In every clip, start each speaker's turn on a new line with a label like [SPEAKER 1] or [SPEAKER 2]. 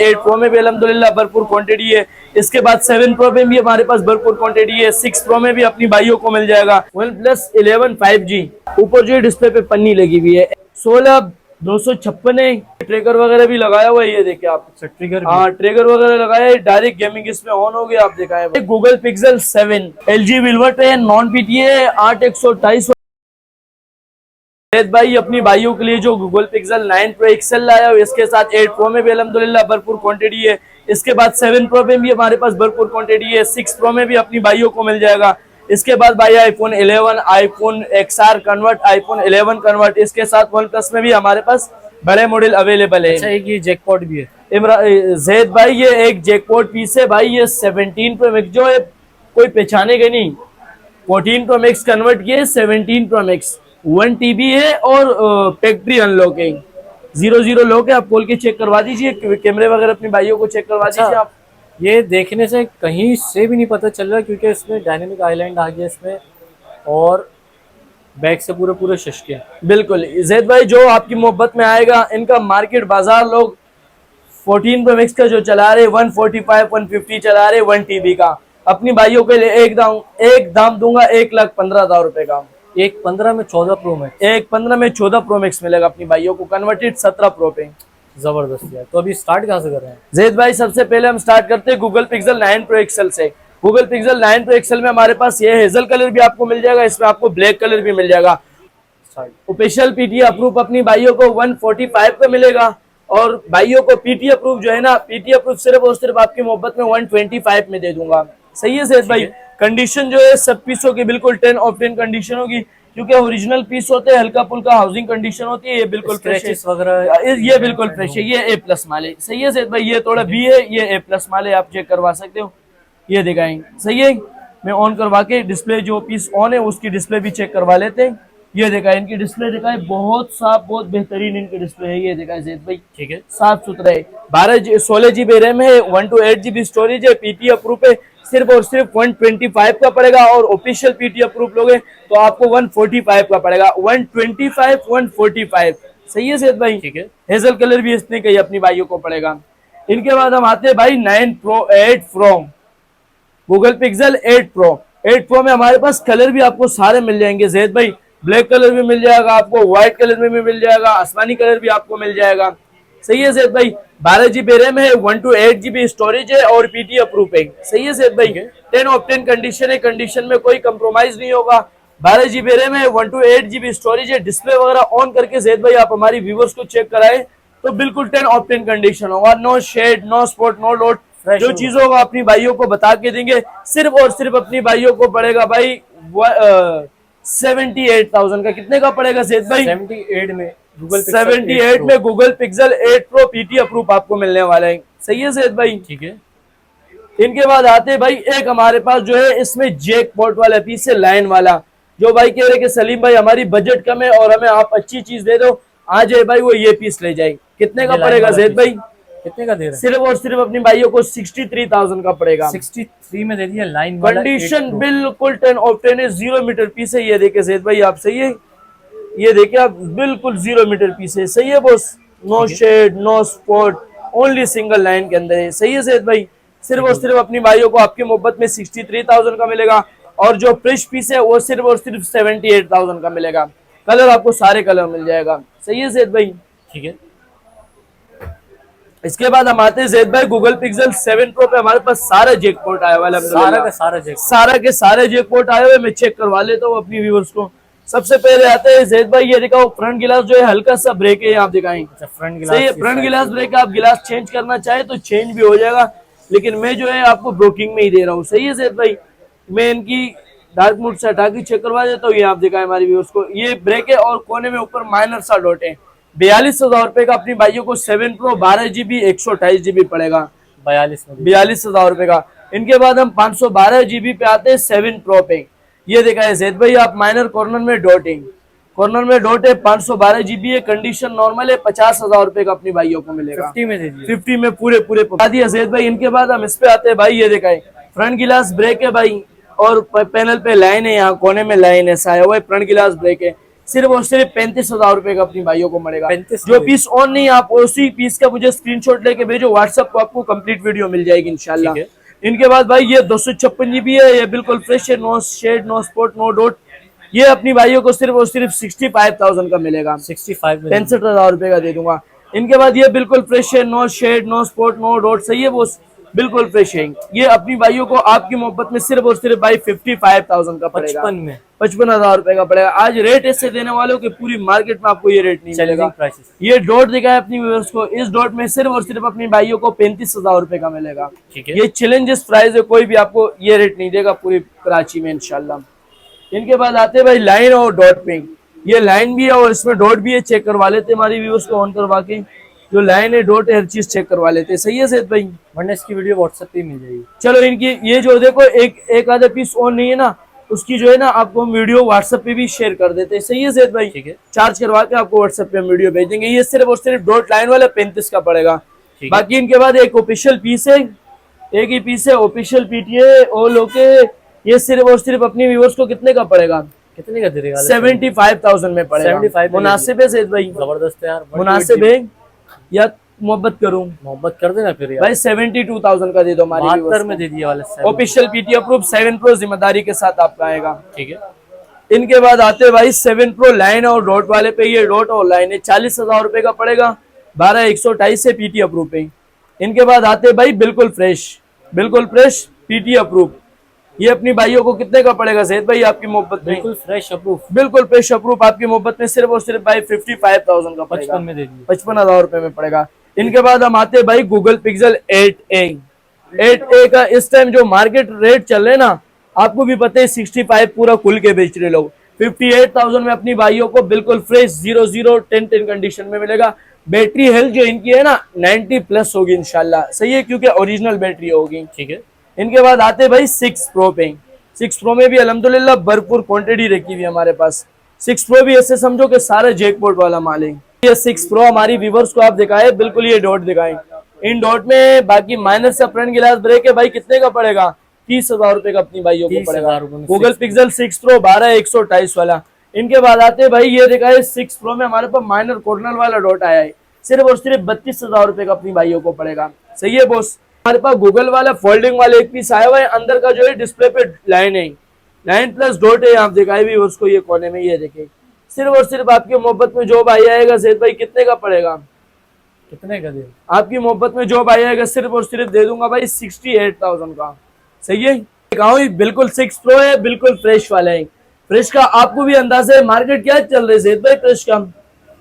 [SPEAKER 1] 8 pro में भी अल्हम्दुलिल्लाह भरपूर क्वांटिटी है। इसके बाद 7 प्रो में भी हमारे पास भरपूर क्वांटिटी है। 6 प्रो में भी अपनी भाइयों को मिल जाएगा। OnePlus 11 5G ऊपर जो डिस्प्ले पे पन्नी लगी हुई है। 16 256 है। ट्रिगर वगैरह भी लगाया हुआ है, ये देखिए आप।
[SPEAKER 2] ट्रिगर,
[SPEAKER 1] हाँ ट्रिगर वगैरह लगाया है। डायरेक्ट गेमिंग इसमें ऑन हो गया, आप देखा है। गूगल पिक्सल 7 LG विल्वर्ट है, नॉन PTA 8128। भाई अपनी भाइयों के लिए जो गूगल पिक्सल 9 प्रो एक्सेल लाया, इसके साथ 8 प्रो में भी अल्हम्दुलिल्लाह भरपूर क्वांटिटी है। इसके बाद 7 प्रो में भी हमारे पास भरपूर क्वांटिटी है। 6 प्रो में भी अपनी भाइयों को मिल जाएगा। इसके बाद भाई iPhone 11, iPhone XR convert, iPhone 11 convert. इसके साथ OnePlus में भी हमारे पास बड़े मॉडल अवेलेबल है।
[SPEAKER 2] अच्छा, एक ये जैकपॉट भी है
[SPEAKER 1] जैद भाई, ये एक जैकपॉट पीस है भाई। ये 17 प्रो मैक्स जो है कोई पहचानेगा नहीं। 14 प्रो मैक्स कन्वर्ट किए 17 प्रो मैक्स। 1 TB है और फैक्ट्री अनलॉक है। 0 लॉक है, आप खोल के चेक करवा दीजिए। कैमरे वगैरह अपनी भाइयों को चेक करवा दीजिए आप।
[SPEAKER 2] ये देखने से कहीं से भी नहीं पता चल रहा, क्योंकि इसमें डायनेमिक आइलैंड आ गया इसमें, और बैक से पूरे शीशे हैं।
[SPEAKER 1] बिल्कुल जैद भाई, जो आपकी मोहब्बत में आएगा। इनका मार्केट बाजार लोग 14 प्रो मैक्स का जो चला रहे 145 150 चला रहे 1 TB का। अपनी भाइयों के लिए एक दाम दूंगा 1,15,000 रुपए का।
[SPEAKER 2] 1,15 में 14 प्रो मैक्स,
[SPEAKER 1] 1,15 में 14 प्रो मैक्स मिलेगा अपनी भाइयों को, कन्वर्टेड 17 प्रो पे।
[SPEAKER 2] जबरदस्त यार। तो अभी स्टार्ट कहाँ से कर रहे हैं
[SPEAKER 1] जैद भाई? सबसे पहले हम स्टार्ट करते हैं गूगल पिक्सल 9 प्रो एक्सेल से। गूगल पिक्सल 9 प्रो एक्सेल में हमारे पास ये हेजल कलर भी आपको मिल जाएगा, इसमें आपको ब्लैक कलर भी मिल जाएगा। ऑफिशियल PTA अप्रूव अपनी भाइयों को 145 का मिलेगा, और भाइयों को PT अप्रूव जो है ना, PT अप्रूव सिर्फ और सिर्फ आपकी मोहब्बत में 125 में दे दूंगा। सही है जैद भाई? कंडीशन जो है सब पीसों की बिल्कुल 10 ऑफ 10 कंडीशन होगी, क्योंकि ओरिजिनल पीस होते हैं। हल्का फुल्का हाउसिंग कंडीशन होती है। ये बिल्कुल फ्रेश वगैरह, ये बिल्कुल फ्रेश है। ये A+ माल है। सही है जैद भाई? ये थोड़ा B है, ये A+ माल है, आप चेक करवा सकते हो। ये दिखाएं, सही है। मैं ऑन करवा के डिस्प्ले जो पीस ऑन है उसकी डिस्प्ले भी चेक करवा लेते हैं। ये देखा, इनकी डिस्प्ले दिखाए, बहुत साफ, बहुत बेहतरीन इनकी डिस्प्ले है। ये देखा जैद भाई, ठीक है, साफ सुथरा है। 16 GB रैम है, 128 GB स्टोरेज है। PT अप्रूव है, सिर्फ और सिर्फ 125 का पड़ेगा, और ऑफिशियल PT अप्रूव लोगे तो आपको 145 का पड़ेगा। 125 145। सही है जैद भाई? ठीक है। हेजल कलर भी इसने कही अपनी भाइयों को पड़ेगा। इनके बाद हम आते हैं भाई 8 प्रो गूगल पिक्सल 8 प्रो में हमारे पास कलर भी आपको सारे मिल जाएंगे जैद भाई। ब्लैक कलर भी मिल जाएगा आपको, व्हाइट कलर में भी मिल जाएगा, आसमानी कलर भी आपको मिल जाएगा। सही है जैद भाई? 12 GB रैम है, 128 GB स्टोरेज है, और PT अप्रूव है। सही है जैद भाई? 10 ऑफ 10 कंडीशन है, कंडीशन में कोई कंप्रोमाइज नहीं होगा। 12 GB रैम है, 128 GB स्टोरेज है। डिस्प्ले वगैरह ऑन करके जैद भाई आप हमारी व्यूअर्स को चेक कराए तो बिल्कुल 10 ऑफ 10 कंडीशन होगा। No shade, no spot, no dot, जो चीजों को अपनी भाइयों को बता के देंगे। सिर्फ और सिर्फ अपनी भाइयों को पड़ेगा भाई 78,000 का। कितने का पड़ेगा जैद भाई?
[SPEAKER 2] 78 में
[SPEAKER 1] Google pixel 8 pro PT approve आपको मिलने वाला है। सही है जैद भाई? ठीक है। इनके बाद आते हैं भाई, एक हमारे पास जो है इसमें जैकपॉट वाला पीस है, लाइन वाला। जो भाई कह रहे कि सलीम भाई हमारी बजट कम है और हमें आप अच्छी चीज दे दो, आ जाए भाई वो ये पीस ले जाए। कितने का पड़ेगा जैद भाई?
[SPEAKER 2] कितने का दे रहे हैं?
[SPEAKER 1] सिर्फ और सिर्फ अपनी भाइयों को 63,000 का पड़ेगा।
[SPEAKER 2] 63 में दे दिया लाइन
[SPEAKER 1] वाला। कंडीशन बिल्कुल 10 ऑफ 10 है। 0 मीटर पीस है। ये देखे जैद भाई आप, सही है? ये देखे आप, बिल्कुल 0 मीटर पीस है। सही है boss? No shade, no spot, only single line के अंदर है। सही है जैद भाई? सिर्फ और सिर्फ अपनी भाइयों को आपकी मोहब्बत में 63,000 का मिलेगा, और जो फ्रेश पीस है वो सिर्फ और सिर्फ 78,000 का मिलेगा। कलर आपको सारे कलर मिल जाएगा। सही है जैद भाई? ठीक है। इसके बाद हम आते हैं जैद भाई गूगल पिक्सल 7 प्रो पे। हमारे पास सारा जैकपॉट आया हुआ है, सारा के सारे जैकपॉट आए हुए। मैं चेक करवा लेता हूँ अपनी व्यूअर्स को। सबसे पहले आते हैं जैद भाई, ये दिखाओ फ्रंट गिलास जो है हल्का सा ब्रेक है, आप दिखाएं। फ्रंट गिलास, सही है, फ्रंट गिलास ब्रेक है। आप गिलास चेंज करना चाहे तो चेंज भी हो जाएगा, लेकिन मैं जो है आपको ब्रोकिंग में ही दे रहा हूँ। सही है जैद भाई? मैं इनकी डार्क मोड से हटा के चेक करवा देता हूँ। ये आप दिखाएं हमारी व्यूअर्स को। ये ब्रेक है और कोने में ऊपर माइनर सा डॉट है। 42,000 रुपए का अपनी भाइयों को 7 प्रो 12 GB 128 GB पड़ेगा। 42,000 रुपए का। इनके बाद हम 512 GB पे आते हैं 7 प्रो पे। ये देखा है जैद भाई आप, माइनर कॉर्नर में डॉट है, 512 GB है। कंडीशन नॉर्मल है। 50,000 रुपए का अपनी भाइयों को मिलेगा। 50 में दे दिए, 50 में पूरे बता दिया जैद भाई। इनके बाद हम इस पे आते हैं भाई, ये देखा है फ्रंट गिलास ब्रेक है भाई, और पैनल पे लाइन है, यहाँ कोने में लाइन है, साया हुआ है, फ्रंट गिलास ब्रेक है। सिर्फ और सिर्फ 35,000 रुपए का अपनी भाइयों को मिलेगा।
[SPEAKER 2] 35
[SPEAKER 1] जो पीस ऑन नहीं, आप उसी पीस का मुझे स्क्रीनशॉट लेके भेजो व्हाट्सएप को, आपको कंप्लीट वीडियो मिल जाएगी इंशाल्लाह।
[SPEAKER 2] ठीक
[SPEAKER 1] इनके बाद भाई ये 256 जीबी है, ये बिल्कुल फ्रेश है, no shade no spot no dot. ये अपनी भाइयों को सिर्फ और सिर्फ 65,000 का मिलेगा,
[SPEAKER 2] 65 में
[SPEAKER 1] 65,000 रुपए का दे दूंगा। इनके बाद ये बिल्कुल फ्रेश है, no shade no spot no dot, सही है वो बिल्कुल फ्रेश है। ये अपनी भाइयों को आपकी मोहब्बत में सिर्फ और सिर्फ भाई 55,000 का पड़ेगा,
[SPEAKER 2] 55 में
[SPEAKER 1] 55,000 रुपए का पड़ेगा। आज रेट ऐसे देने वालों की पूरी मार्केट में आपको ये रेट नहीं मिलेगा।
[SPEAKER 2] Challenging prices.
[SPEAKER 1] ये डॉट दिखा है अपनी व्यूअर्स को, इस डॉट में सिर्फ और सिर्फ अपनी भाइयों को 35,000 रुपए का मिलेगा।
[SPEAKER 2] ठीक है।
[SPEAKER 1] ये चैलेंजेस प्राइस है, कोई भी आपको ये रेट नहीं देगा पूरी कराची में इंशाल्लाह। इनके बाद आते हैं भाई लाइन और डॉट पिंक। ये लाइन भी है और इसमें डॉट भी है, चेक करवा लेते हमारी व्यूअर्स को ऑन करवा के, जो लाइन है डॉट है हर चीज चेक करवा लेते हैं। सही है सैयद भाई,
[SPEAKER 2] वरना इसकी वीडियो व्हाट्सएप पे मिल जाएगी।
[SPEAKER 1] चलो इनकी ये जो देखो एक आधा पीस ऑन नहीं है ना, उसकी जो है ना आपको हम वीडियो व्हाट्सएप पे भी शेयर कर देते हैं। सही है सैयद भाई,
[SPEAKER 2] ठीक है।
[SPEAKER 1] चार्ज करवा के आपको व्हाट्सएप पे हम वीडियो भेज देंगे। ये सिर्फ और सिर्फ डॉट लाइन वाला 35 का पड़ेगा।
[SPEAKER 2] ठीक है।
[SPEAKER 1] बाकी इनके बाद एक ऑफिशियल पीस है, एक ही पीस है ऑफिशियल पीटीए और लोके। ये सिर्फ और सिर्फ अपनी व्यूअर्स को कितने का पड़ेगा?
[SPEAKER 2] कितने का दे देगा?
[SPEAKER 1] 75,000 में पड़ेगा।
[SPEAKER 2] 75 में
[SPEAKER 1] मुनासिब है सैयद भाई,
[SPEAKER 2] जबरदस्त है यार।
[SPEAKER 1] मुनासिब है या मोहब्बत करूं?
[SPEAKER 2] मोहब्बत कर देना फिर यार।
[SPEAKER 1] भाई 72,000 का दे दो हमारी
[SPEAKER 2] 72 में दे दिया वाले।
[SPEAKER 1] ऑफिशियल पीटी अप्रूव 7 प्रो जिम्मेदारी के साथ आपका आएगा।
[SPEAKER 2] ठीक है।
[SPEAKER 1] इनके बाद आते भाई 7 प्रो लाइन और डॉट वाले पे, ये डॉट और लाइन है 40,000 रुपए का पड़ेगा, 12,128 से पीटी अप्रूव पे। इनके बाद आते भाई बिल्कुल फ्रेश पीटी अप्रूव। ये अपनी भाइयों को कितने का पड़ेगा सैयद भाई आपकी मोहब्बत में?
[SPEAKER 2] बिल्कुल फ्रेश अप्रूव,
[SPEAKER 1] बिल्कुल फ्रेश अप्रूव आपकी मोहब्बत में सिर्फ और सिर्फ भाई 55,000 का पड़ेगा,
[SPEAKER 2] 55 में दे दिया।
[SPEAKER 1] 55,000 रुपए में पड़ेगा। इनके बाद हम आते भाई गूगल पिक्सल 8A का इस टाइम जो मार्केट रेट चल रहे ना, आपको भी पता है 65 पूरा खुल के बेच रहे लोग। 58,000 में अपनी भाइयों को बिल्कुल फ्रेश 001010 कंडीशन में मिलेगा। बैटरी हेल्थ जो इनकी है ना 90 प्लस होगी इंशाल्लाह, सही है, क्योंकि ओरिजिनल बैटरी होगी।
[SPEAKER 2] ठीक है।
[SPEAKER 1] इनके बाद आते भाई 6 प्रो पे। 6 प्रो में भी अल्हम्दुलिल्लाह भरपूर क्वांटिटी रखी हुई है हमारे पास। 6 प्रो भी ऐसे समझो कि सारे जैकपॉट वाला माल है। ये 6 प्रो हमारी व्यूअर्स को आप दिखाए, बिल्कुल ये डॉट दिखाएं। इन डॉट में बाकी माइनर से फ्रंट गिलास ब्रेक है भाई, कितने का पड़ेगा? 30,000 रुपए का अपनी भाइयों को पड़ेगा। गूगल पिक्सल 6 प्रो 12,128 वाला। इनके बाद आते हैं भाई ये दिखाए 6 प्रो में हमारे पास माइनर कॉर्नर वाला डॉट आया है, सिर्फ और सिर्फ 32,000 रुपए का अपनी भाइयों को पड़ेगा। सही है बॉस। हमारे पास गूगल वाला फोल्डिंग वाला एक पीस आया हुआ है, अंदर का जो है डिस्प्ले पे लाइन है, 9 प्लस डॉट है, आप दिखाए भी उसको ये कोने में, ये देखे सिर्फ और सिर्फ आपकी मोहब्बत में जो भाई आएगा सैयद भाई कितने का पड़ेगा?
[SPEAKER 2] कितने का दे?
[SPEAKER 1] आपकी मोहब्बत में जो भाई आएगा सिर्फ और सिर्फ दे दूंगा भाई 68,000 का। सही है, बिल्कुल 6 प्रो है, बिल्कुल फ्रेश वाला है। फ्रेश का आपको भी अंदाजा है मार्केट क्या चल रही है सैयद भाई फ्रेश का?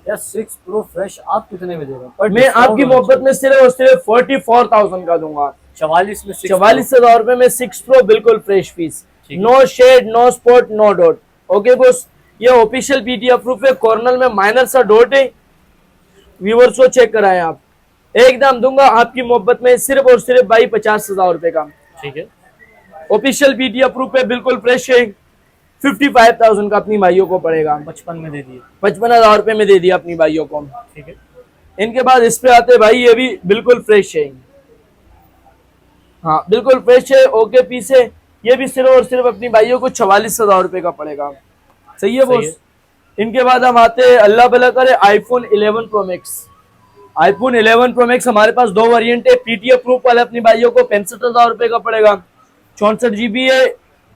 [SPEAKER 2] यार 6 प्रो फ्रेश आप कितने में देगा?
[SPEAKER 1] मैं आपकी मोहब्बत में सिर्फ और सिर्फ 44,000 का दूंगा।
[SPEAKER 2] 44 में
[SPEAKER 1] 44,000 रुपए में 6 प्रो बिल्कुल fresh piece, no shade no spot no dot. Okay boss, ये ऑफिशियल पीटी अप्रूव है, कॉर्नर में माइनर सा डॉट है, व्यूअर्स को चेक कराएं आप। एकदम दूंगा आपकी मोहब्बत में सिर्फ और सिर्फ भाई 50,000 रुपए का।
[SPEAKER 2] ठीक है।
[SPEAKER 1] ऑफिशियल पीटी अप्रूव है, बिल्कुल फ्रेश है, 55,000 का अपनी भाइयों को पड़ेगा।
[SPEAKER 2] 55 में दे दिए,
[SPEAKER 1] 55,000 रुपए में दे दिया अपनी भाइयों को।
[SPEAKER 2] ठीक है।
[SPEAKER 1] इनके बाद इस पे आते भाई, ये भी बिल्कुल फ्रेश है, हाँ बिल्कुल फ्रेश है, ओके पीस है। ये भी सिर्फ और सिर्फ अपनी भाइयों को 44,000 रुपए का पड़ेगा। सही है बॉस। इनके बाद हम आते हैं अल्लाह भला करे iPhone 11 pro max. IPhone 11 pro max हमारे पास दो वेरिएंट है। पीटी अप्रूव वाले अपनी भाइयों को 65,000 रुपए का पड़ेगा, 64 GB है,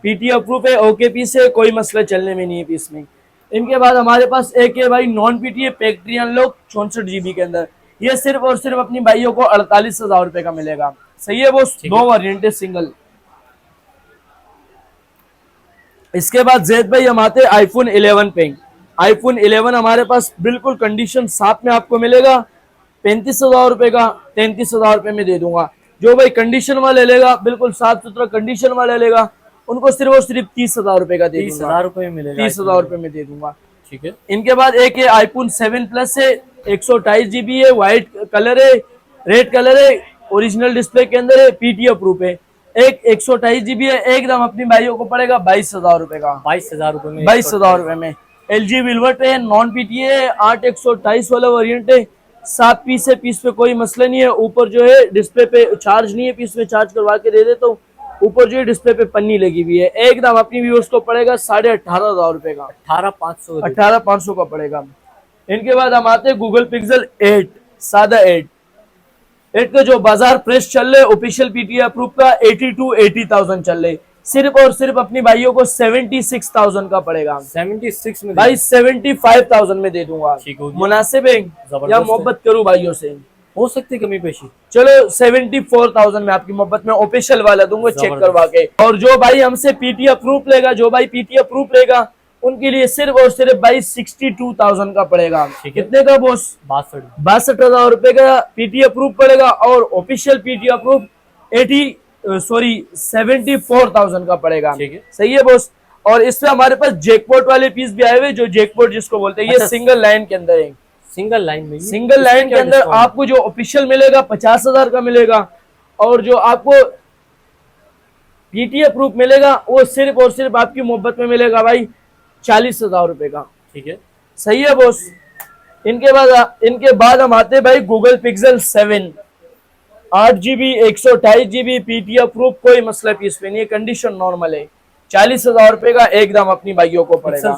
[SPEAKER 1] पीटी अप्रूव है, ओके पीस है, कोई मसला चलने में नहीं है पीस में। इनके बाद हमारे पास एक है भाई नॉन पीटी है, फैक्ट्री अनलॉक 64 GB के अंदर। ये सिर्फ और सिर्फ अपनी भाइयों को 48,000 रुपए का मिलेगा। सही है बॉस, दो वेरिएंट है सिंगल। इसके बाद जैद भाई हम आते हैं आईफोन 11 पे। आईफोन 11 हमारे पास बिल्कुल कंडीशन साफ में आपको मिलेगा 35,000 रुपए का, 33,000 रुपए में दे दूंगा। जो भाई कंडीशन वाले लेगा, बिल्कुल साफ सुथरा कंडीशन वाले लेगा, उनको सिर्फ और सिर्फ 30,000 रुपए का दे दूंगा।
[SPEAKER 2] 30,000 रुपए में मिलेगा,
[SPEAKER 1] 30,000 रुपए में दे दूंगा।
[SPEAKER 2] ठीक है।
[SPEAKER 1] इनके बाद एक है आईफोन 7 प्लस है, 128 GB है, व्हाइट कलर है, रेड कलर है, ओरिजिनल डिस्प्ले के अंदर है, पीटी अप्रूव है। एक 128 GB है, एकदम अपनी भाइयों को पड़ेगा 22,000 रुपए का।
[SPEAKER 2] 22,000 रुपए में,
[SPEAKER 1] 22,000 रुपए में। LG विल्वर्ट है, नॉन पीटी है, 8/128 वाला वेरिएंट है, 7 पीस है, पीस पे कोई मसला नहीं है। ऊपर जो है डिस्प्ले पे चार्ज नहीं है, पीस में चार्ज करवा के दे दे तो ऊपर जो डिस्प्ले पे पन्नी लगी हुई है, एकदम अपनी व्यूअर्स को पड़ेगा 18,500 रुपए का,
[SPEAKER 2] 18,500
[SPEAKER 1] 18,500 का पड़ेगा। इनके बाद हम आते हैं गूगल पिक्सल 8 सादा 8 का जो बाजार प्राइस चल रहे ऑफिशियल पीटीआई अप्रूव का 80,000 चल रहे, सिर्फ और सिर्फ अपनी भाइयों को 76,000 का पड़ेगा।
[SPEAKER 2] 76 में
[SPEAKER 1] भाई 75,000 में दे दूंगा,
[SPEAKER 2] ठीक होगी।
[SPEAKER 1] मुनासिब है या मोहब्बत करूं भाइयों से?
[SPEAKER 2] हो सकती कमी पेशी।
[SPEAKER 1] चलो 74,000 में आपकी मोहब्बत में ऑफिशियल वाला दूंगा चेक करवा के। और जो भाई हमसे पीटी अप्रूव लेगा, जो भाई पीटी अप्रूव लेगा उनके लिए सिर्फ और सिर्फ भाई 62,000 का पड़ेगा। कितने का बॉस? 62,000 रुपए का पीटी अप्रूव पड़ेगा और ऑफिशियल पीटी अप्रूव 74,000 का पड़ेगा। सही है बॉस। और इसमें हमारे पास जैकपॉट वाले पीस भी आए हुए, जो जैकपॉट जिसको बोलते हैं, ये सिंगल लाइन के अंदर है।
[SPEAKER 2] सिंगल लाइन में,
[SPEAKER 1] सिंगल लाइन के अंदर आपको जो ऑफिशियल मिलेगा 50,000 का मिलेगा, और जो आपको पीटी अप्रूव मिलेगा वो सिर्फ और सिर्फ आपकी मोहब्बत में मिलेगा भाई 40,000 रुपए का।
[SPEAKER 2] ठीक है,
[SPEAKER 1] सही है बॉस। इनके बाद हम आते हैं भाई Google pixel 7 8GB 128GB PT approve, कोई मसला पीस पे नहीं है, कंडीशन नॉर्मल है। 40,000 रुपए का एकदम अपनी भाइयों को पड़ेगा।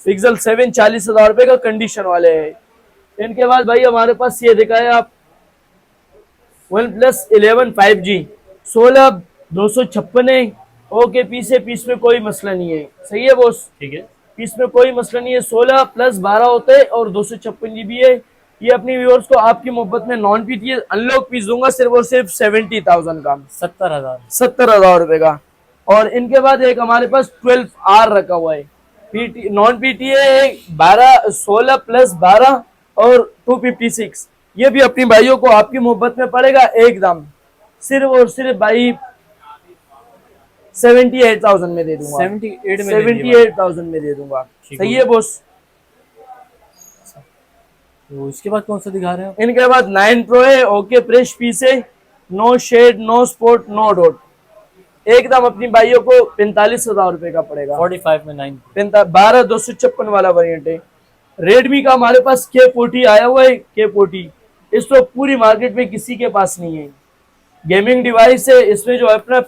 [SPEAKER 1] पिक्सल 7 40,000 रुपए का कंडीशन वाले है। इनके बाद भाई हमारे पास ये दिखाया आप OnePlus 11 5G 16 256 है। ओके, पीस में कोई मसला नहीं है। सही है बॉस,
[SPEAKER 2] ठीक है,
[SPEAKER 1] पीस में कोई मसला नहीं है। 16 + 12 होते हैं और 256GB है। ये अपनी व्यूअर्स को आपकी मोहब्बत में नॉन पीटी अनलॉक पीस दूंगा सिर्फ और सिर्फ 70,000 का, 70,000 रुपए का। और इनके बाद एक हमारे पास 12R रखा हुआ है, पीटी नॉन पीटी है, 16 + 12 और 256। ये भी अपनी भाइयों को आपकी मोहब्बत में पड़ेगा एकदम सिर्फ और सिर्फ भाई 78,000 में दे दूंगा। 78,000 में दे दूंगा। सही है बॉस।
[SPEAKER 2] तो इसके बाद कौन सा दिखा रहे हैं?
[SPEAKER 1] इनके बाद 9 Pro है, ओके फ्रेश पीस है, no shade no spot no dot, एकदम अपनी भाइयों को 45,000 रुपए का पड़ेगा।
[SPEAKER 2] 45 में 9
[SPEAKER 1] 12 256 वाला वेरिएंट है। रेडमी का हमारे पास K40 आया हुआ है। K40 इस तो पूरी मार्केट में किसी के पास नहीं है, गेमिंग डिवाइस है। इसमें जो अपना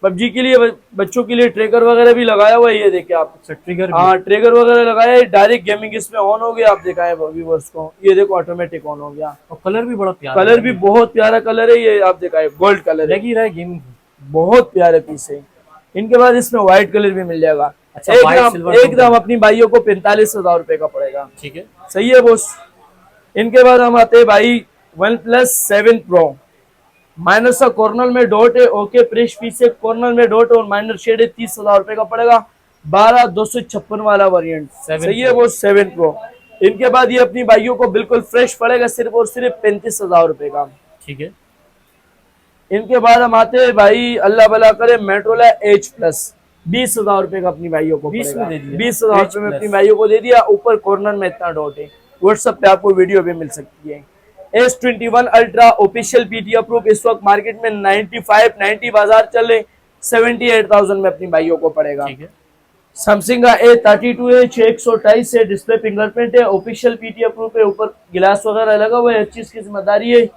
[SPEAKER 1] पबजी के लिए बच्चों के लिए ट्रिगर वगैरह भी लगाया हुआ है, ये देखिए आप।
[SPEAKER 2] ट्रिगर,
[SPEAKER 1] हाँ ट्रिगर वगैरह लगाया है, डायरेक्ट गेमिंग इसमें ऑन हो गया। आप दिखाए व्यूअर्स को, ये देखो ऑटोमेटिक ऑन हो गया।
[SPEAKER 2] और कलर भी बड़ा प्यारा,
[SPEAKER 1] कलर भी बहुत प्यारा कलर है, ये आप दिखाए गोल्ड कलर है,
[SPEAKER 2] लग ही रहा है गेमिंग,
[SPEAKER 1] बहुत प्यारे पीस है। इनके बाद इसमें व्हाइट कलर भी मिल जाएगा।
[SPEAKER 2] अच्छा,
[SPEAKER 1] एकदम अपनी भाइयों को 45,000 रुपए का पड़ेगा।
[SPEAKER 2] ठीक है,
[SPEAKER 1] सही है बॉस। इनके बाद हम आते हैं भाई OnePlus 7 Pro, माइनस का कॉर्नर में डॉट है, ओके फ्रेश पीस है, कॉर्नर में डॉट और माइनर शेड है, 30,000 रुपए का पड़ेगा। 12 256 वाला वेरिएंट। सही है बॉस 7 Pro। इनके बाद ये अपनी भाइयों को बिल्कुल फ्रेश पड़ेगा सिर्फ और सिर्फ 35,000 रुपए का।
[SPEAKER 2] ठीक है।
[SPEAKER 1] इनके बाद हम आते हैं भाई अल्लाह भला करे Motorola Edge Plus, 20,000 रुपए का अपनी भाइयों को 20,000 रुपए में अपनी भाइयों को दे दिया। ऊपर कॉर्नर में इतना डॉट है। व्हाट्सएप पे आपको वीडियो भी मिल सकती है। S21 Ultra official PT approve, इस वक्त मार्केट में 90 बाजार चल रहे, 78,000 में अपनी भाइयों को पड़ेगा।
[SPEAKER 2] ठीक है।
[SPEAKER 1] सैमसंग का A32 है, 628 है, डिस्प्ले फिंगरप्रिंट है, ऑफिशियल पीटी अप्रूव है, ऊपर गिलास वगैरह लगा हुआ है, हर चीज की जिम्मेदारी है।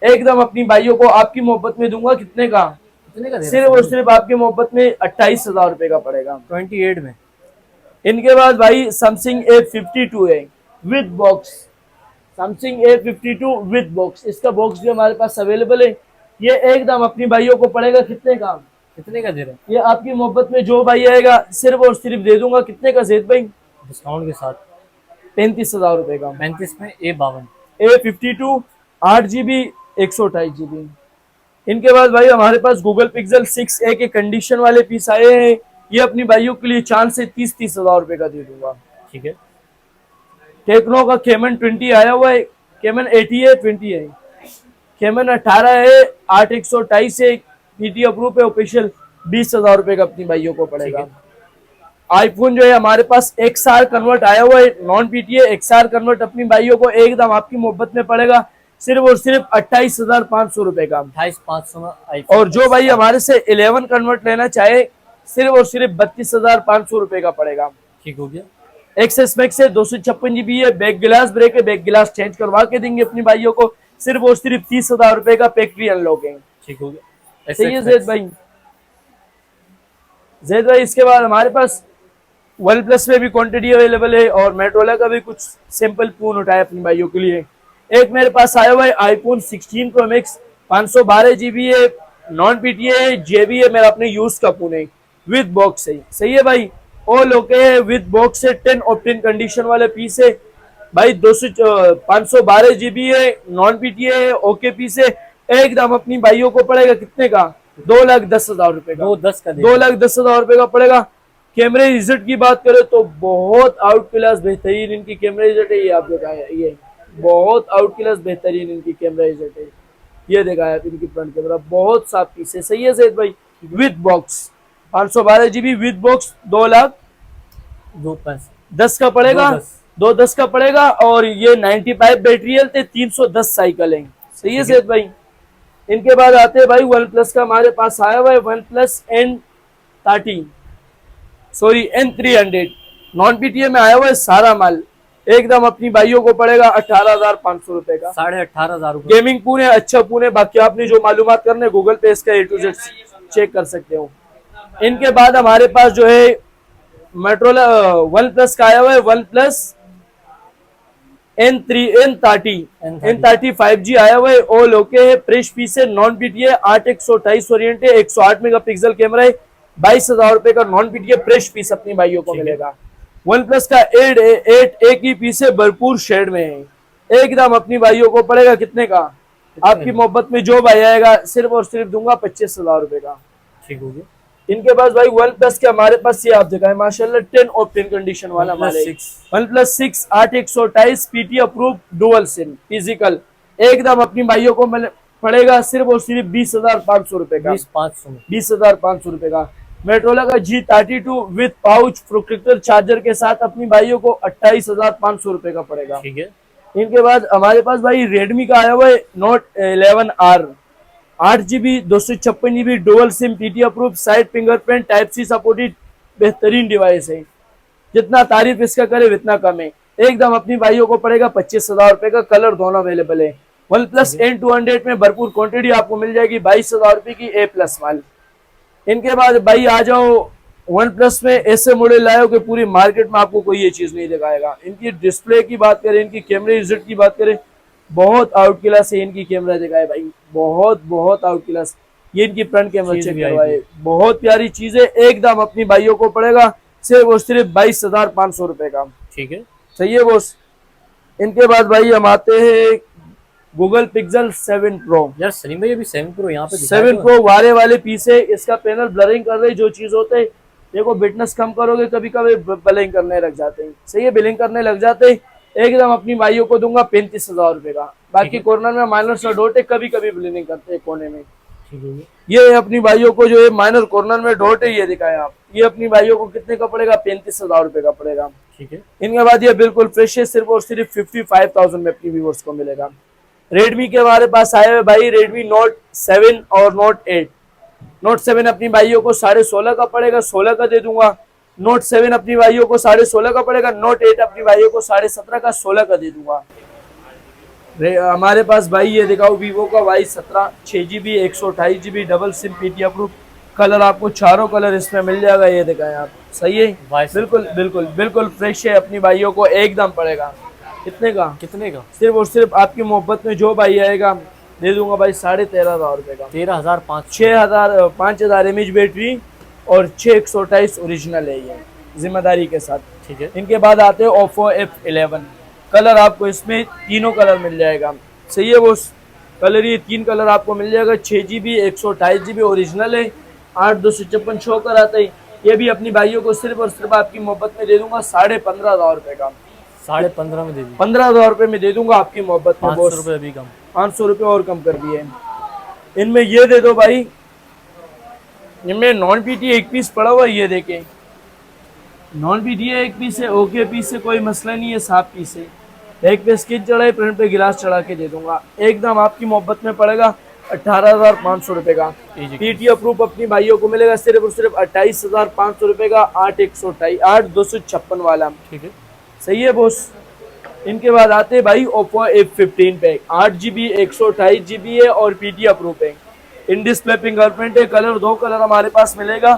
[SPEAKER 1] एकदम अपनी भाइयों को आपकी मोहब्बत में दूंगा। कितने का? सिर्फ और सिर्फ आपकी मोहब्बत में 28,000 रुपए का पड़ेगा,
[SPEAKER 2] 28 में।
[SPEAKER 1] इनके बाद भाई सैमसंग A52 है with box, Samsung A52 with box, इसका बॉक्स भी हमारे पास अवेलेबल है। ये एकदम अपनी भाइयों को पड़ेगा कितने का?
[SPEAKER 2] कितने का दे रहे हैं?
[SPEAKER 1] ये आपकी मोहब्बत में जो भाई आएगा सिर्फ और सिर्फ दे दूंगा। कितने का ज़ैद भाई?
[SPEAKER 2] डिस्काउंट के साथ 35,000
[SPEAKER 1] रुपए का।
[SPEAKER 2] 35 में A52
[SPEAKER 1] A52 8GB 128GB। इनके बाद भाई हमारे पास गूगल पिक्सल 6a के कंडीशन वाले पीस आए हैं। ये अपनी भाइयों के लिए चांस से 30,000 रुपए का दे दूंगा।
[SPEAKER 2] ठीक है।
[SPEAKER 1] टेक्नो का Camon 20 आया हुआ है, Camon 80 है, 20 है, Camon 18 है, 8/128 है, पीटी अप्रूव है ऑफिशियल, 20,000 रुपए का अपनी भाइयों को पड़ेगा। आईफोन जो है हमारे पास XR कन्वर्ट आया हुआ है, नॉन पीटी है, XR कन्वर्ट अपनी भाइयों को एकदम आपकी मोहब्बत में पड़ेगा सिर्फ और सिर्फ 28,500 रुपए का।
[SPEAKER 2] 28,500 में।
[SPEAKER 1] और जो भाई हमारे से 11 कन्वर्ट लेना चाहे सिर्फ और सिर्फ 32,500 रुपए का पड़ेगा।
[SPEAKER 2] ठीक हो गया।
[SPEAKER 1] XS Max है, 256GB है, बैक गिलास ब्रेक है, बैक गिलास चेंज करवा के देंगे अपनी भाइयों को सिर्फ और सिर्फ 30,000 रुपए का फैक्ट्री अनलॉक है।
[SPEAKER 2] ठीक हो गया।
[SPEAKER 1] सही है ज़ैद भाई। जैद भाई इसके बाद हमारे पास वन प्लस में भी क्वांटिटी अवेलेबल है और मोटोरोला का भी कुछ सिंपल फोन उठाया अपने भाइयों के लिए। एक मेरे पास आया हुआ है आईफोन 16 प्रो मैक्स, 512 GB है, नॉन पीटीए है, जेबी है, मेरा अपने यूज का फोन है, विद बॉक्स है। सही है भाई, ऑल ओके है, विद बॉक्स है, 10 ऑप्टिन कंडीशन वाले पीस है भाई। 512 GB है, नॉन पीटीए है, ओके पीस है। एकदम अपनी भाइयों को पड़ेगा कितने का? 2,10,000 रुपए का।
[SPEAKER 2] 2,10 का
[SPEAKER 1] 2,10,000 रुपए का पड़ेगा। कैमरे रिजल्ट की बात करें तो बहुत आउट क्लास बेहतरीन इनकी कैमरा रिजल्ट है। ये आप दिखाया, ये बहुत आउट क्लास बेहतरीन इनकी कैमरा रिजल्ट है। ये दिखाया इनकी फ्रंट कैमरा, बहुत साफ पीस है। सही है जैद भाई, with box 512 GB with box 2,10,000 का पड़ेगा। 2,10 का पड़ेगा और ये 95 बैटरी हेल्थ है, 310 साइकिल है। सही है जैद भाई। इनके बाद आते हैं भाई वन प्लस का हमारे पास आया हुआ है one plus N300 non PTA में आया हुआ है सारा माल। एकदम अपनी भाइयों को पड़ेगा 18,500 रुपए का।
[SPEAKER 2] 18,500 रुपए।
[SPEAKER 1] गेमिंग फोन है, अच्छा फोन है। बाकी आपने जो मालूमात करने गूगल पे इसका A to Z चेक कर सकते हो। इनके बाद हमारे पास जो है मोटोरोला वन प्लस का आया हुआ है वन प्लस N30 5G आया हुआ है, ऑल ओके है, फ्रेश पीस है, नॉन पीटीए, 8/128 ओरिएंट है, 108 मेगापिक्सल कैमरा है, 22,000 रुपए का नॉन पीटीए फ्रेश पीस अपनी भाइयों को मिलेगा। वन प्लस का 8 एक ही पीस है, भरपूर शेड में है। एकदम अपनी भाइयों को पड़ेगा कितने का? आपकी मोहब्बत में जो भाई आएगा सिर्फ और सिर्फ दूंगा 25,000 रुपए का।
[SPEAKER 2] ठीक हो गया।
[SPEAKER 1] इनके पास भाई वन प्लस के हमारे पास ये आप दिखाएं माशाल्लाह 10 ऑप्टिन कंडीशन वाला माल है। One plus 6 8/128 PT approve dual SIM physical. एकदम अपनी भाइयों को पड़ेगा सिर्फ और सिर्फ 20,500 रुपए का। 20,500 रुपए का। मोटोरोला का G32 with pouch protector charger के साथ अपनी भाइयों को 28,500 रुपए का पड़ेगा।
[SPEAKER 2] ठीक है।
[SPEAKER 1] इनके बाद हमारे पास भाई रेडमी का आया हुआ है Note 11R, 8GB 256GB dual SIM PT approve, side fingerprint, type C supported, बेहतरीन डिवाइस है। जितना तारीफ इसका करे उतना कम है। एकदम अपनी भाइयों को पड़ेगा 25,000 रुपए का। कलर दोनों अवेलेबल है। वन प्लस N200 में भरपूर क्वांटिटी आपको मिल जाएगी, 22,000 रुपए की A+ माल। इनके बाद भाई आ जाओ वन प्लस में ऐसे मॉडल लाए कि पूरी मार्केट में आपको कोई ये चीज नहीं दिखाएगा। इनकी डिस्प्ले की बात करें, इनकी कैमरे रिजल्ट की बात करें, बहुत आउट क्लास है इनकी कैमरा दिखाए भाई, बहुत आउट क्लास। ये इनकी फ्रंट कैमरा चेक करवाए, बहुत प्यारी चीज है। एकदम अपनी भाइयों को पड़ेगा सिर्फ और सिर्फ 22,500 रुपए का।
[SPEAKER 2] ठीक है,
[SPEAKER 1] सही है बॉस। इनके बाद भाई हम आते हैं गूगल पिक्सल 7 प्रो।
[SPEAKER 2] यार सलीम भाई अभी 7 प्रो यहाँ पे
[SPEAKER 1] 7 प्रो वारे वाले पीस है। इसका पैनल ब्लरिंग कर रही जो चीज होते है, देखो ब्राइटनेस कम करोगे कभी कभी ब्लिंक करने लग जाते हैं। सही है, ब्लिंक करने लग जाते हैं। एकदम अपनी भाइयों को दूंगा 35,000 रुपए का। बाकी कॉर्नर में माइनर सा डॉट है, कभी कभी ब्लिंक करते हैं कोने में। ये अपनी भाइयों को जो है माइनर कॉर्नर में डॉट है, ये दिखाया आप। ये अपनी भाइयों को कितने का पड़ेगा? 35,000 रुपए का पड़ेगा।
[SPEAKER 2] ठीक है।
[SPEAKER 1] इनके बाद ये बिल्कुल फ्रेश है, सिर्फ और सिर्फ 55,000 में अपनी व्यूअर्स को मिलेगा। रेडमी के हमारे पास आए हुए भाई रेडमी नोट 7 और नोट 8। नोट 7 अपनी भाइयों को 16.5 का पड़ेगा, 16 का दे दूंगा। नोट 7 अपनी भाइयों को 16.5 का पड़ेगा। नोट 8 अपनी भाइयों को 17.5 का, 16 का दे दूंगा। हमारे पास भाई ये दिखाओ वीवो का Y17 6GB 128GB double SIM PT approve. Colour आपको चारों कलर इसमें मिल जाएगा, ये दिखाएं आप। सही है, बिल्कुल बिल्कुल बिल्कुल फ्रेश है। अपनी भाइयों को एकदम पड़ेगा कितने का? सिर्फ और सिर्फ आपकी मोहब्बत में जो भाई आएगा दे दूंगा भाई 13,500 रुपए का।
[SPEAKER 2] 13,500
[SPEAKER 1] 5,000 mAh बैटरी और 6/128 ओरिजिनल है ये, जिम्मेदारी के साथ।
[SPEAKER 2] ठीक है।
[SPEAKER 1] इनके बाद आते हैं Oppo F11। कलर आपको इसमें तीनों कलर मिल जाएगा। सही है वो कलर, ये 3 कलर आपको मिल जाएगा। 6GB 128GB ओरिजिनल है, 8/256 शोकर आता है। ये भी अपनी भाइयों को सिर्फ और सिर्फ आपकी मोहब्बत में दे दूंगा 15,500 रुपए का।
[SPEAKER 2] 15,500 में दे दूंगा।
[SPEAKER 1] 15,000 रुपए में दे दूंगा आपकी मोहब्बत में।
[SPEAKER 2] 500 रुपए अभी कम,
[SPEAKER 1] 500 रुपए और कम कर दिए। इनमें ये दे दो भाई, इनमें नॉन पीटी एक पीस पड़ा हुआ, ये देखें नॉन पीटी एक पीस है, ओके पीस है, कोई मसला नहीं है, साफ पीस है। एक पे स्किन चढ़ाई, फ्रंट पे गिलास चढ़ा के दे दूंगा। एकदम आपकी मोहब्बत में पड़ेगा 18,500 रुपए का। पीटी अप्रूव अपनी भाइयों को मिलेगा सिर्फ और सिर्फ 28,500 रुपए का। 8/256 वाला।
[SPEAKER 2] ठीक है,
[SPEAKER 1] सही है बॉस। इनके बाद आते हैं भाई Oppo F15 पे। 8GB 128GB है और पीटी अप्रूव है। इन डिस्प्ले फिंगरप्रिंट है। कलर 2 कलर हमारे पास मिलेगा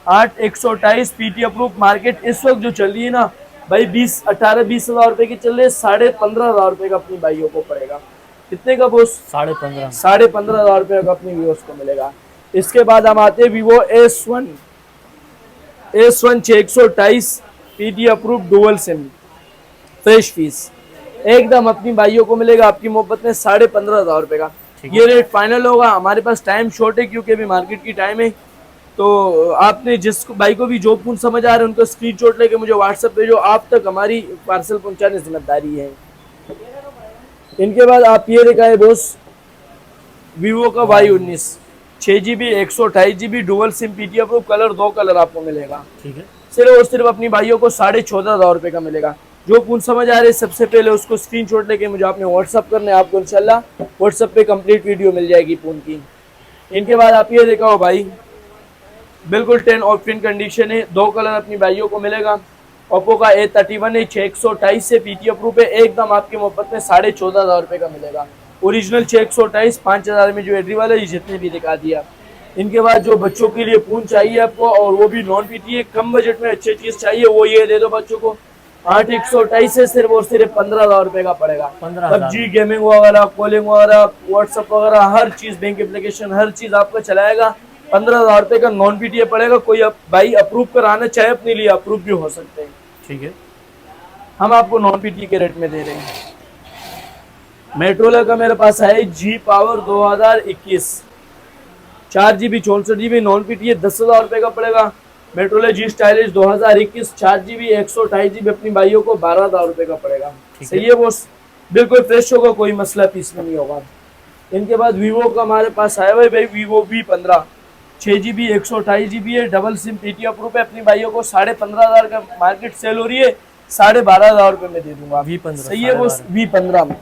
[SPEAKER 1] 8128 पीटी अप्रूव। मार्केट इस वक्त जो चल रही है ना भाई 18-20 हजार रुपए की चल रही है, 15,500 रुपए का अपनी भाइयों को पड़ेगा। कितने का बोस?
[SPEAKER 2] 15.5।
[SPEAKER 1] 15,500 रुपए का अपनी व्यूअर्स को मिलेगा। इसके बाद हम आते हैं Vivo S1 628 PT approve dual SIM fresh fees, एकदम अपनी भाइयों को मिलेगा आपकी मोहब्बत में 15,500 रुपए का। ये रेट फाइनल होगा, हमारे पास टाइम शॉर्ट है क्योंकि अभी मार्केट की टाइम है। तो आपने जिस भाई को भी जो फोन समझ आ रहे हैं उनको स्क्रीनशॉट लेके मुझे व्हाट्सएप भेजो, आप तक हमारी पार्सल पहुंचाने जिम्मेदारी है। इनके बाद आप ये देखा है बोस वीवो का Y19 6GB 128GB dual SIM PT approve colour, 2 colour आपको मिलेगा।
[SPEAKER 2] ठीक है,
[SPEAKER 1] सिर्फ और सिर्फ अपनी भाइयों को 14,500 रुपए का मिलेगा। जो फोन समझ आ रहे हैं सबसे पहले उसको स्क्रीनशॉट लेके मुझे आपने व्हाट्सअप करना है, आपको इंशाल्लाह व्हाट्सअप पे कंप्लीट वीडियो मिल जाएगी फोन की। इनके बाद आप ये देखा हो भाई बिल्कुल 10 ऑप्शन कंडीशन है, 2 कलर अपनी भाइयों को मिलेगा। ओप्पो का A31 है 628 से पीटी अप्रूव है, एकदम आपकी मोहब्बत में 14,500 रुपए का मिलेगा। ओरिजिनल 628 5,000 में जो एड्री वाला ये जितने भी दिखा दिया। इनके बाद जो बच्चों के लिए फोन चाहिए आपको और वो भी नॉन पीटी है, कम बजट में अच्छी चीज चाहिए वो ये दे दो बच्चों को। 8128 से सिर्फ और सिर्फ 15,000 रुपए का पड़ेगा।
[SPEAKER 2] 15,000
[SPEAKER 1] पबजी गेमिंग वगैरह, कॉलिंग वगैरह, व्हाट्सएप वगैरह हर चीज, बैंक एप्लीकेशन हर चीज आपका चलाएगा। 15,000 रुपए का नॉन पीटीए पड़ेगा। कोई भाई अप्रूव कराना चाहे अपने लिए अप्रूव भी हो सकते हैं।
[SPEAKER 2] ठीक है,
[SPEAKER 1] हम आपको नॉन पीटीए के रेट में दे रहे हैं। मेट्रोला का मेरे पास है जी power 2021 4GB 64GB non PTA 10,000 रुपए का पड़ेगा। मेट्रोला जी स्टाइलिश 2021 4GB 128GB अपनी भाइयों को 12,000 रुपए का पड़ेगा। सही है बॉस, बिल्कुल फ्रेश होगा, कोई मसला पीस में नहीं होगा। इनके बाद वीवो का हमारे पास आया भाई वीवो V15 6GB 128GB है, डबल सिम पीटी अप्रूव है, अपनी भाइयों को 15,500 का मार्केट सेल हो रही है, 12,500 रुपए में दे दूंगा।
[SPEAKER 2] V15
[SPEAKER 1] सही है बॉस, V15 में।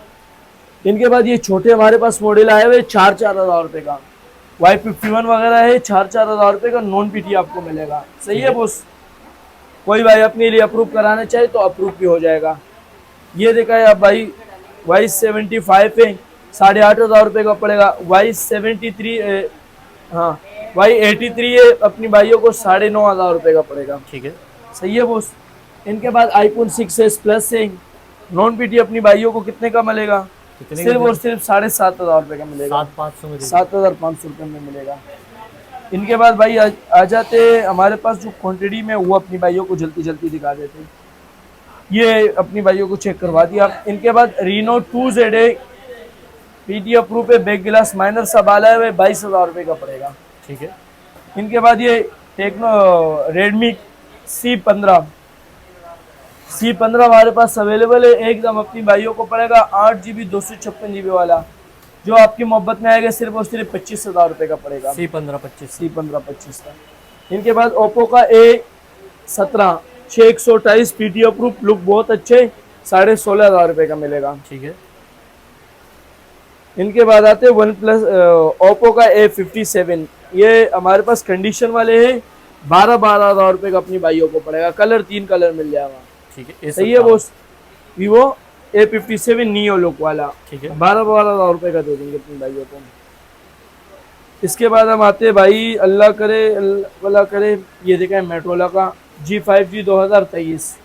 [SPEAKER 1] इनके बाद ये छोटे हमारे पास मॉडल आए हुए 4,000 रुपए का, Y51 वगैरह है 4,000 रुपए का नॉन पीटी आपको मिलेगा। सही है बॉस, कोई भाई अपने लिए अप्रूव कराना चाहे तो अप्रूव भी हो जाएगा। ये देखा है आप भाई Y75 है 8,500 रुपए का पड़ेगा। Y73 हाँ Y83 है अपनी भाइयों को 9,500 रुपए का पड़ेगा।
[SPEAKER 2] ठीक है,
[SPEAKER 1] सही है बॉस। इनके बाद iPhone 6s प्लस है नॉन पीटी अपनी भाइयों को कितने का मिलेगा? सिर्फ और सिर्फ 7,500 रुपए का मिलेगा।
[SPEAKER 2] 7,500 में
[SPEAKER 1] 7,500 रुपए में मिलेगा। इनके बाद भाई आ जाते हमारे पास जो क्वांटिटी में वो अपनी भाइयों को जल्दी जल्दी दिखा देते। ये अपनी भाइयों को चेक करवा दिया। इनके बाद Reno 2Z पीटी अप्रूव है, बैक गिलास माइनर सब आला है, 22,000 रुपए का पड़ेगा।
[SPEAKER 2] ठीक है,
[SPEAKER 1] इनके बाद ये टेक्नो रेडमी C15 हमारे पास अवेलेबल है, एकदम अपनी भाइयों को पड़ेगा 8GB 256GB वाला, जो आपकी मोहब्बत में आएगा सिर्फ और सिर्फ 25,000 रुपए का पड़ेगा।
[SPEAKER 2] C15
[SPEAKER 1] 25 का। इनके बाद ओप्पो का A17 628 पीटी अप्रूव, लुक बहुत अच्छे, 16,500 रुपए का मिलेगा।
[SPEAKER 2] ठीक है,
[SPEAKER 1] इनके बाद आते हैं वन प्लस ओप्पो का A57, ये हमारे पास कंडीशन वाले हैं, 12,000 रुपए का अपनी भाइयों को पड़ेगा। कलर 3 कलर मिल जाएगा।
[SPEAKER 2] ठीक है,
[SPEAKER 1] सही है boss. Vivo A57 neo look वाला,
[SPEAKER 2] ठीक है,
[SPEAKER 1] 12,000 रुपए का दे देंगे अपनी भाइयों को। इसके बाद हम आते हैं भाई अल्लाह करे ये देखा है मेट्रोला का G5G 2023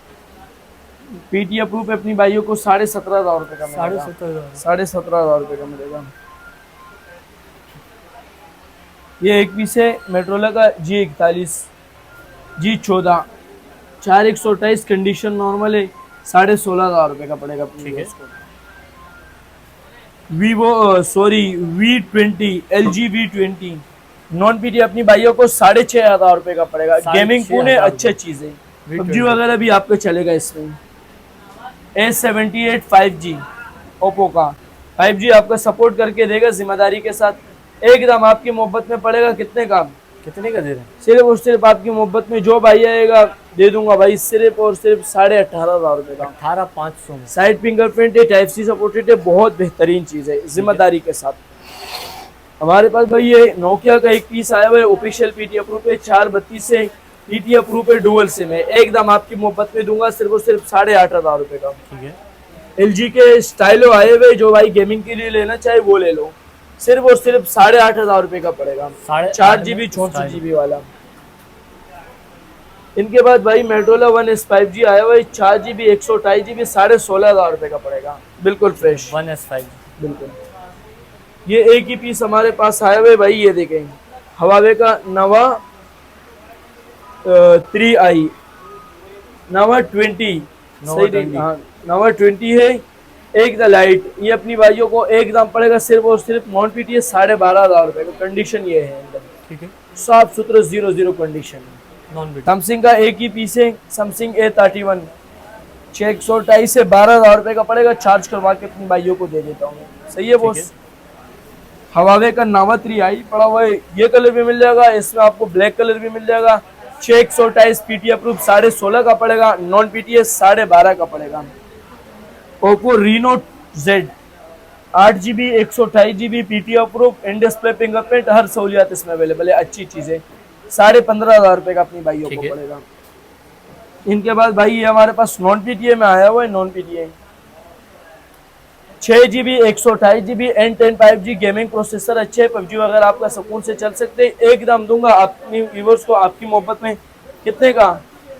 [SPEAKER 1] पीटी अप्रूव है, अपनी भाइयों को 17,500 रुपए का मिलेगा। 17,500 रुपए का मिलेगा। ये एक पीस है मेट्रोला का G41 G14 4128 कंडीशन नॉर्मल है, 16,500 रुपए का पड़ेगा।
[SPEAKER 2] ठीक है,
[SPEAKER 1] V20 LG V20 non PT अपनी भाइयों को 6,500 रुपए का पड़ेगा। गेमिंग फोन है, अच्छा चीज है, पबजी वगैरह भी आपको चलेगा इसमें। A78 5G ओप्पो का 5G आपका सपोर्ट करके देगा जिम्मेदारी के साथ, एकदम आपकी मोहब्बत में पड़ेगा। कितने का
[SPEAKER 2] कितने का दे रहे हैं?
[SPEAKER 1] सिर्फ और सिर्फ आपकी मोहब्बत में जो भाई आएगा दे दूंगा भाई, सिर्फ और सिर्फ 18,500 रुपए का।
[SPEAKER 2] 18,500 में।
[SPEAKER 1] साइड फिंगरप्रिंट है, टाइप सी सपोर्टेड है, बहुत बेहतरीन चीज है जिम्मेदारी के साथ। हमारे पास भाई ये नोकिया का एक पीस आया हुआ है, ऑफिशियल पीटी अप्रूव है, 432 से पीटी अप्रूव है, डुअल सिम है, एकदम आपकी मोहब्बत में दूंगा सिर्फ और सिर्फ 8,500 रुपए का।
[SPEAKER 2] ठीक है,
[SPEAKER 1] LG के स्टाइलो आए हुए, जो भाई गेमिंग के लिए लेना चाहे वो ले लो, सिर्फ और सिर्फ 8,500 रुपए का पड़ेगा। 4GB 64GB वाला। इनके बाद भाई Motorola One S 5G आया हुआ है, 4GB 128GB, 16,500 रुपये का पड़ेगा, बिल्कुल फ्रेश।
[SPEAKER 2] 1S5।
[SPEAKER 1] बिल्कुल, ये एक ही पीस हमारे पास आया हुआ है भाई, ये देखें हवावे का नवा 3i, नवा 20,
[SPEAKER 2] नवा
[SPEAKER 1] सही नहीं,
[SPEAKER 2] 20।
[SPEAKER 1] हाँ नवा 20 है, एक द लाइट। ये अपनी भाइयों को एक दाम पड़ेगा सिर्फ और सिर्फ नॉन पीटी 12,500 रुपये का। कंडीशन ये है एकदम
[SPEAKER 2] ठीक है,
[SPEAKER 1] साफ सुथरा 0-0 कंडीशन है।
[SPEAKER 2] Non bit.
[SPEAKER 1] सैमसंग का एक ही पीस है, सैमसंग A31, 628 से 12,000 रुपये का पड़ेगा, चार्ज करवा के अपनी भाइयों को दे देता हूँ। सही है बॉस। हवावे का नावा 3i पड़ा हुआ है, ये कलर भी मिल जाएगा, इसमें आपको ब्लैक कलर भी मिल जाएगा। 628 पीटी अप्रूव 16.5 का पड़ेगा, नॉन पीटी 12.5 का पड़ेगा। Oppo Reno Z 8GB 128GB PT approve, in display fingerprint, हर सहूलियत इसमें अवेलेबल है, अच्छी चीजें। 15,500 रुपये का अपनी भाइयों को पड़ेगा। इनके बाद भाई ये हमारे पास नॉन पीटीए में आया हुआ है, non PTA 6GB 128GB N10 5G gaming processor, अच्छे पबजी वगैरह आपका सुकून से चल सकते हैं। एक दाम दूंगा अपनी व्यूवर्स को, आपकी मोहब्बत में, कितने का?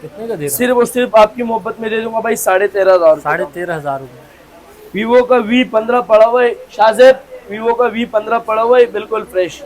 [SPEAKER 2] कितने का दे रहा?
[SPEAKER 1] सिर्फ और सिर्फ आपकी मोहब्बत में दे दूंगा भाई 13,500।
[SPEAKER 2] 13,500 रुपये।
[SPEAKER 1] वीवो का V15 पड़ा हुआ है शाहजेब, वीवो का V15 पड़ा हुआ है, बिल्कुल फ्रेश,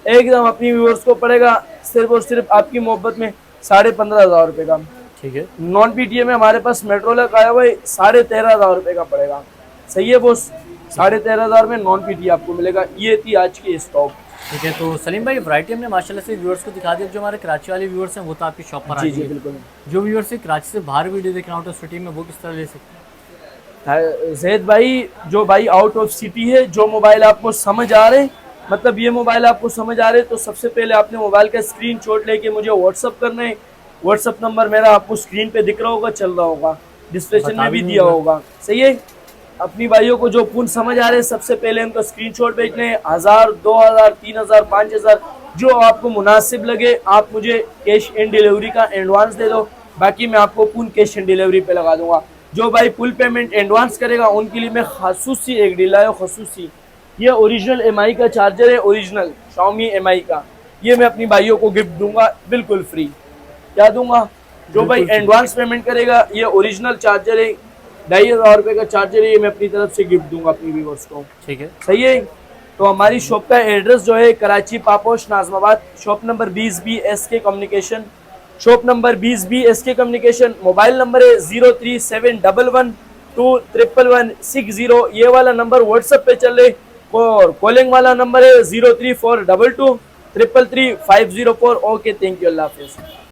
[SPEAKER 1] एकदम अपनी व्यूवर्स को पड़ेगा सिर्फ और सिर्फ आपकी मोहब्बत में 15,500 रुपये का।
[SPEAKER 2] ठीक है,
[SPEAKER 1] नॉन पीटीए में हमारे पास Motorola का आया हुआ है, 13,500 रुपये का पड़ेगा। सही है बॉस, 13,500 में नॉन पीटीए आपको मिलेगा। ये थी आज की स्टॉक।
[SPEAKER 2] ठीक है। तो सलीम भाई वैरायटी हमने माशाल्लाह से व्यूअर्स को दिखा दिया। जो हमारे कराची वाले व्यूअर्स हैं वो तो आपकी शॉप पर आ
[SPEAKER 1] जी जी
[SPEAKER 2] जाएंगे।
[SPEAKER 1] बिल्कुल।
[SPEAKER 2] जो व्यूअर्स से कराची से बाहर वीडियो देख रहा हो तो सिटी में वो किस तरह ले सकते हैं?
[SPEAKER 1] जैद भाई, जो भाई आउट ऑफ सिटी है, जो मोबाइल आपको समझ आ रहे, मतलब ये मोबाइल आपको समझ आ रहे, तो सबसे पहले आपने मोबाइल का स्क्रीनशॉट लेके मुझे व्हाट्सअप करना है। व्हाट्सअप नंबर मेरा आपको स्क्रीन पे दिख रहा होगा, चल रहा होगा, डिस्क्रिप्शन में भी दिया होगा। सही है। अपनी भाइयों को जो फोन समझ आ रहे हैं, सबसे पहले उनका स्क्रीनशॉट भेजने, 1000, 2000, 3000, 5000, जो आपको मुनासिब लगे आप मुझे कैश इन डिलीवरी का एडवांस दे दो, बाकी मैं आपको फोन कैश इन डिलीवरी पे लगा दूंगा। जो भाई फुल पेमेंट एडवांस करेगा उनके लिए मैं खसूसी एक डील लाया, खसूसी ये ओरिजिनल MI का चार्जर है, ओरिजिनल Xiaomi MI का, ये मैं अपनी भाइयों को गिफ्ट दूंगा बिल्कुल फ्री। क्या दूंगा? जो भाई एडवांस पेमेंट करेगा, ये ओरिजिनल चार्जर है, 2,500 रुपये का चार्जर है, ये मैं अपनी तरफ से गिफ्ट दूंगा अपनी व्यूअर्स को।
[SPEAKER 2] ठीक है,
[SPEAKER 1] सही है। तो हमारी शॉप का एड्रेस जो है Karachi Paposh Najmabad, shop number 20B SK communication, shop number 20B SK communication. Mobile number है 037121160, ये वाला नंबर व्हाट्सएप पे चल रहे, और कॉलिंग वाला नंबर है 03422333504। ओके, थैंक यू, अल्लाह हाफिज़।